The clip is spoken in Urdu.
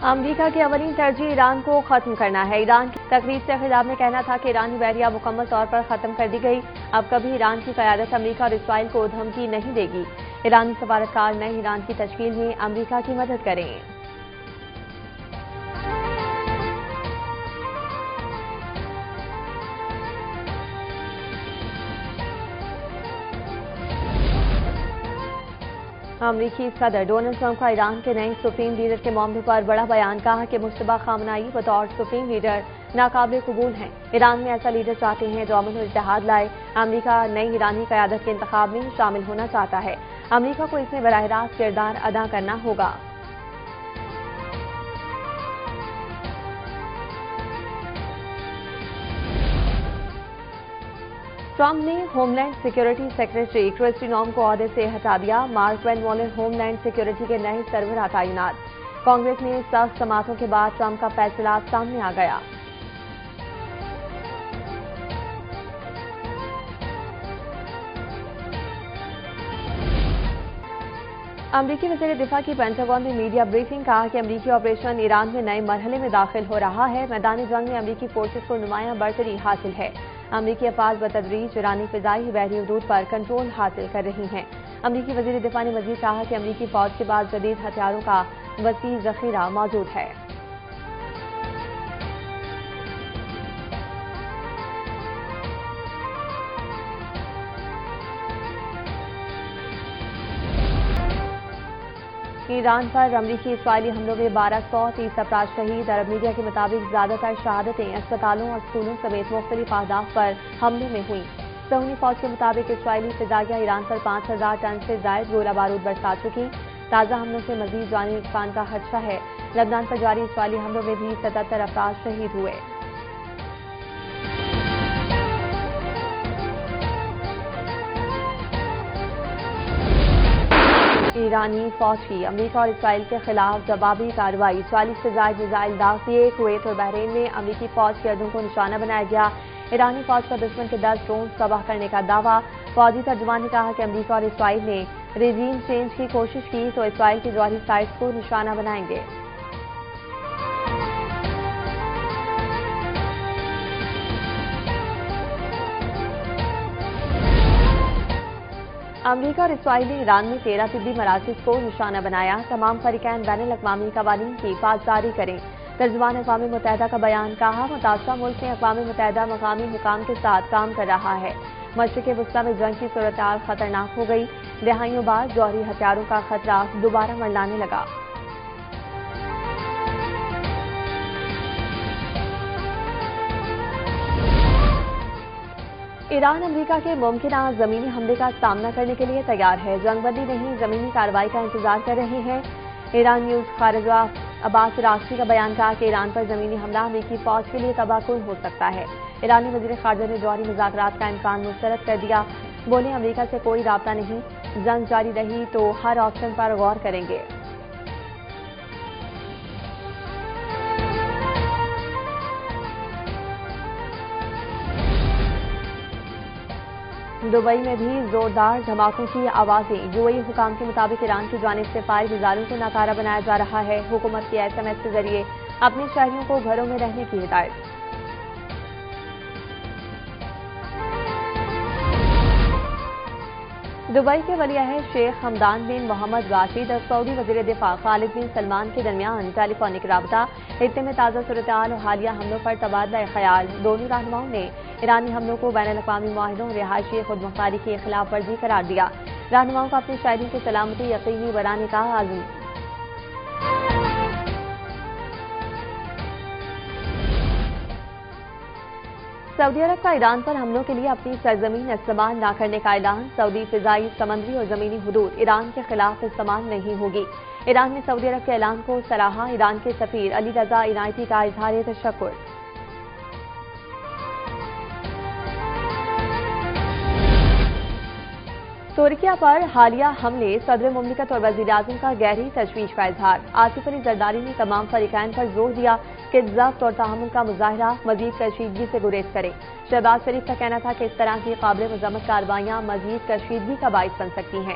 امریکہ کی اولین ترجیح ایران کو ختم کرنا ہے۔ ایران کی تقریب سے خطاب میں کہنا تھا کہ ایرانی بحریہ مکمل طور پر ختم کر دی گئی، اب کبھی ایران کی قیادت امریکہ اور اسرائیل کو دھمکی نہیں دے گی۔ ایرانی سفارتکار نئے ایران کی تشکیل میں امریکہ کی مدد کریں۔ امریکی صدر ڈونلڈ ٹرمپ کا ایران کے نئے سپریم لیڈر کے معاملے پر بڑا بیان، کہا کہ مشتبہ خامنہئی بطور سپریم لیڈر ناقابل قبول ہیں۔ ایران میں ایسا لیڈر چاہتے ہیں جو امن و اتحاد لائے۔ امریکہ نئی ایرانی قیادت کے انتخاب میں شامل ہونا چاہتا ہے۔ امریکہ کو اس میں براہ راست کردار ادا کرنا ہوگا۔ ٹرمپ نے homeland security secretary Kristi Noem کو عہدے سے ہٹا دیا۔ Markwayne Waller homeland security کے نئے سربراہ تعینات۔ کانگریس میں سخت سماعتوں کے بعد ٹرمپ کا فیصلہ سامنے آ گیا۔ امریکی وزیر دفاع کی پینٹاگون میں میڈیا بریفنگ، کہا کہ امریکی آپریشن ایران میں نئے مرحلے میں داخل ہو رہا ہے۔ میدان جنگ میں امریکی فورسز کو نمایاں برتری حاصل ہے۔ امریکی افواج بتدریج ایرانی فضائی بحری حدود پر کنٹرول حاصل کر رہی ہیں۔ امریکی وزیر دفاع نے مزید کہا کہ امریکی فوج کے پاس جدید ہتھیاروں کا وسیع ذخیرہ موجود ہے۔ ایران پر امریکی اسرائیلی حملوں میں 1230 افراد شہید۔ عرب میڈیا کے مطابق زیادہ تر شہادتیں اسپتالوں اور اسکولوں سمیت مختلف اہداف پر حملے میں ہوئیں۔ صہیونی فوج کے مطابق اسرائیلی فضائیہ ایران پر 5000 ٹن سے زائد گولہ بارود برسا چکی۔ تازہ حملوں سے مزید جانی نقصان کا خدشہ ہے۔ لبنان پر جاری اسرائیلی حملوں میں بھی 77 افراد شہید ہوئے۔ ایرانی فوج کی امریکہ اور اسرائیل کے خلاف جوابی کارروائی، 40 سے زائد میزائل داغ دیے۔ کویت اور بحرین میں امریکی فوج کے اڈوں کو نشانہ بنایا گیا۔ ایرانی فوج کا دشمن کے 10 ڈرونز تباہ کرنے کا دعویٰ۔ فوجی ترجمان نے کہا کہ امریکہ اور اسرائیل نے ریجیم چینج کی کوشش کی تو اسرائیل کی جوہری سائٹس کو نشانہ بنائیں گے۔ امریکہ اور اسرائیل نے ایران میں 13 طبی مراکز کو نشانہ بنایا۔ تمام فریقین بین الاقوامی قوانین کی پاسداری کریں۔ ترجمان اقوام متحدہ کا بیان، کہا متاثرہ ملک میں اقوام متحدہ مقامی حکام کے ساتھ کام کر رہا ہے۔ مشرق وسطیٰ میں جنگ کی صورتحال خطرناک ہو گئی۔ دہائیوں بعد جوہری ہتھیاروں کا خطرہ دوبارہ منڈلانے لگا۔ ایران امریکہ کے ممکنہ زمینی حملے کا سامنا کرنے کے لیے تیار ہے۔ جنگ بندی نہیں، زمینی کارروائی کا انتظار کر رہے ہیں۔ ایران نیوز خارجہ عباس راشدی کا بیان، کہا کہ ایران پر زمینی حملہ امریکی فوج کے لیے تباہ کن ہو سکتا ہے۔ ایرانی وزیر خارجہ نے جوہری مذاکرات کا امکان مسترد کر دیا۔ بولے امریکہ سے کوئی رابطہ نہیں، جنگ جاری رہی تو ہر آپشن پر غور کریں گے۔ دبئی میں بھی زوردار دھماکوں کی آوازیں۔ یو اے ای حکام کے مطابق ایران کی جانب سے فائر گزاروں کو ناکارہ بنایا جا رہا ہے۔ حکومت کی ایس ایم ایس کے ذریعے اپنے شہریوں کو گھروں میں رہنے کی ہدایت۔ دبئی کے ولی عہد شیخ حمدان بن محمد راشد اور سعودی وزیر دفاع خالد بن سلمان کے درمیان ٹیلی فونک رابطہ۔ خطے میں تازہ صورتحال اور حالیہ حملوں پر تبادلہ خیال۔ دونوں رہنماؤں نے ایرانی حملوں کو بین الاقوامی معاہدوں اور رہائشی خود مختاری کی خلاف ورزی قرار دیا۔ رہنماؤں کو اپنے شہریوں کی سلامتی یقینی بنانے کا عزم۔ سعودی عرب کا ایران پر حملوں کے لیے اپنی سرزمین استعمال نہ کرنے کا اعلان۔ سعودی فضائی، سمندری اور زمینی حدود ایران کے خلاف استعمال نہیں ہوگی۔ ایران نے سعودی عرب کے اعلان کو سراہا۔ ایران کے سفیر علی رضا عنایتی کا اظہار تشکر۔ ترکیہ پر حالیہ حملے، صدر مملکت اور وزیر اعظم کا گہری تشویش کا اظہار۔ آصف علی زرداری نے تمام فریقین پر زور دیا کہ ضبط اور تحمل کا مظاہرہ، مزید کشیدگی سے گریز کریں۔ شہباز شریف کا کہنا تھا کہ اس طرح کی قابل مذمت کارروائیاں مزید کشیدگی کا باعث بن سکتی ہیں۔